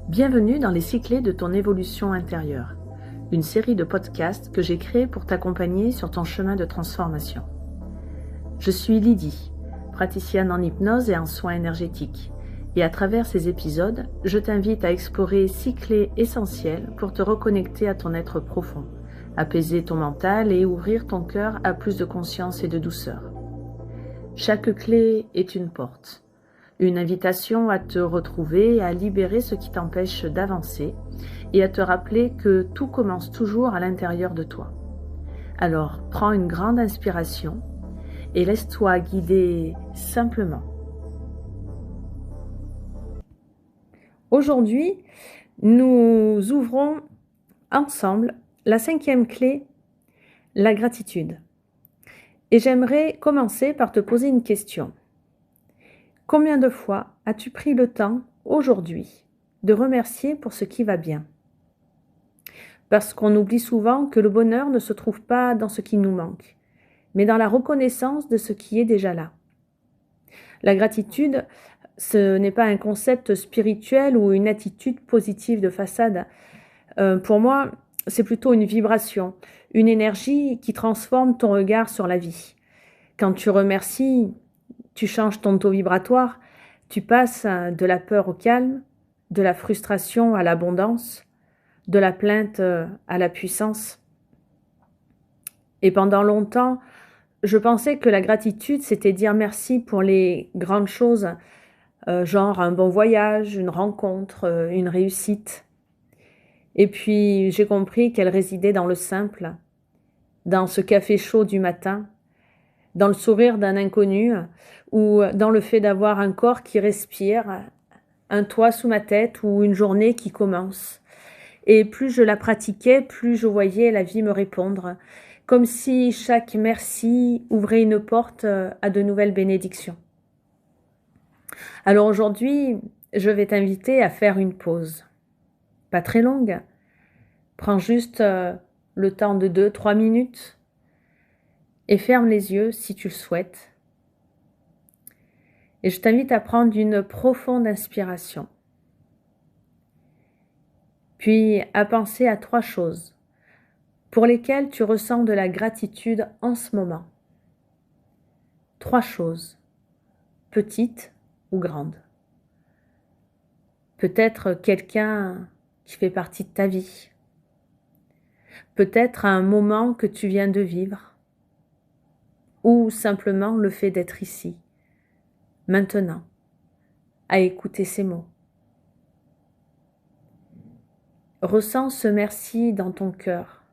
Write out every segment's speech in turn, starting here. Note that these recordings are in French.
Bienvenue dans les 6 clés de ton évolution intérieure, une série de podcasts que j'ai créée pour t'accompagner sur ton chemin de transformation. Je suis Lydie, praticienne en hypnose et en soins énergétiques, et à travers ces épisodes, je t'invite à explorer 6 clés essentielles pour te reconnecter à ton être profond, apaiser ton mental et ouvrir ton cœur à plus de conscience et de douceur. Chaque clé est une porte. Une invitation à te retrouver, à libérer ce qui t'empêche d'avancer et à te rappeler que tout commence toujours à l'intérieur de toi. Alors, prends une grande inspiration et laisse-toi guider simplement. Aujourd'hui, nous ouvrons ensemble la 5e clé, la gratitude. Et j'aimerais commencer par te poser une question. Combien de fois as-tu pris le temps, aujourd'hui, de remercier pour ce qui va bien? Parce qu'on oublie souvent que le bonheur ne se trouve pas dans ce qui nous manque, mais dans la reconnaissance de ce qui est déjà là. La gratitude, ce n'est pas un concept spirituel ou une attitude positive de façade. Pour moi, c'est plutôt une vibration, une énergie qui transforme ton regard sur la vie. Quand tu remercies, tu changes ton taux vibratoire, tu passes de la peur au calme, de la frustration à l'abondance, de la plainte à la puissance. Et pendant longtemps, je pensais que la gratitude, c'était dire merci pour les grandes choses, genre un bon voyage, une rencontre, une réussite. Et puis j'ai compris qu'elle résidait dans le simple, dans ce café chaud du matin, dans le sourire d'un inconnu ou dans le fait d'avoir un corps qui respire, un toit sous ma tête ou une journée qui commence. Et plus je la pratiquais, plus je voyais la vie me répondre, comme si chaque merci ouvrait une porte à de nouvelles bénédictions. Alors aujourd'hui, je vais t'inviter à faire une pause. Pas très longue. Prends juste le temps de 2-3 minutes et ferme les yeux si tu le souhaites. Et je t'invite à prendre une profonde inspiration. Puis à penser à 3 choses pour lesquelles tu ressens de la gratitude en ce moment. 3 choses, petites ou grandes. Peut-être quelqu'un qui fait partie de ta vie. Peut-être un moment que tu viens de vivre. Ou simplement le fait d'être ici, maintenant, à écouter ces mots. Ressens ce merci dans ton cœur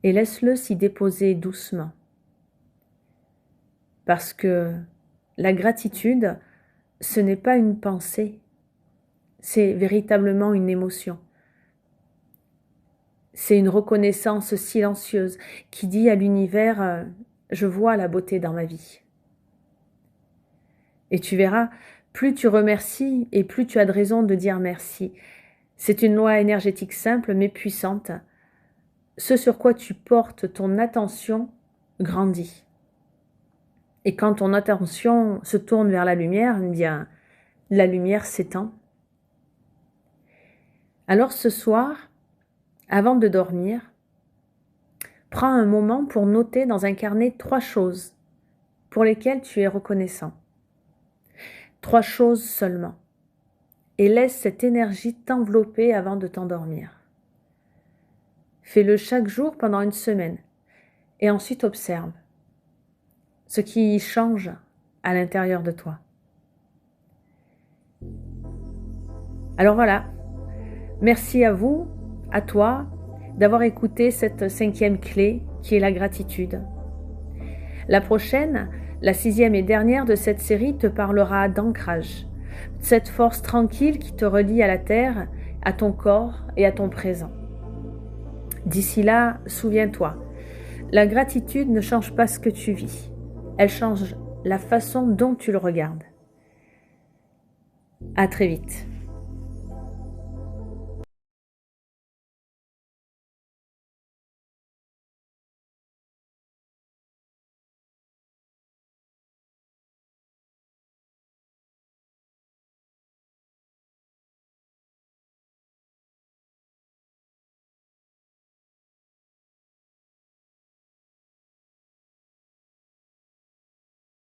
et laisse-le s'y déposer doucement. Parce que la gratitude, ce n'est pas une pensée, c'est véritablement une émotion. C'est une reconnaissance silencieuse qui dit à l'univers « Je vois la beauté dans ma vie ». Et tu verras, plus tu remercies et plus tu as de raison de dire merci. C'est une loi énergétique simple mais puissante. Ce sur quoi tu portes ton attention grandit. Et quand ton attention se tourne vers la lumière, eh bien, la lumière s'étend. Alors ce soir, avant de dormir, prends un moment pour noter dans un carnet 3 choses pour lesquelles tu es reconnaissant. 3 choses seulement. Et laisse cette énergie t'envelopper avant de t'endormir. Fais-le chaque jour pendant une semaine et ensuite observe ce qui change à l'intérieur de toi. Alors voilà, merci à vous, à toi, d'avoir écouté cette 5e clé qui est la gratitude. La prochaine, la 6e et dernière de cette série te parlera d'ancrage, cette force tranquille qui te relie à la terre, à ton corps et à ton présent. D'ici là, souviens-toi, la gratitude ne change pas ce que tu vis, elle change la façon dont tu le regardes. À très vite.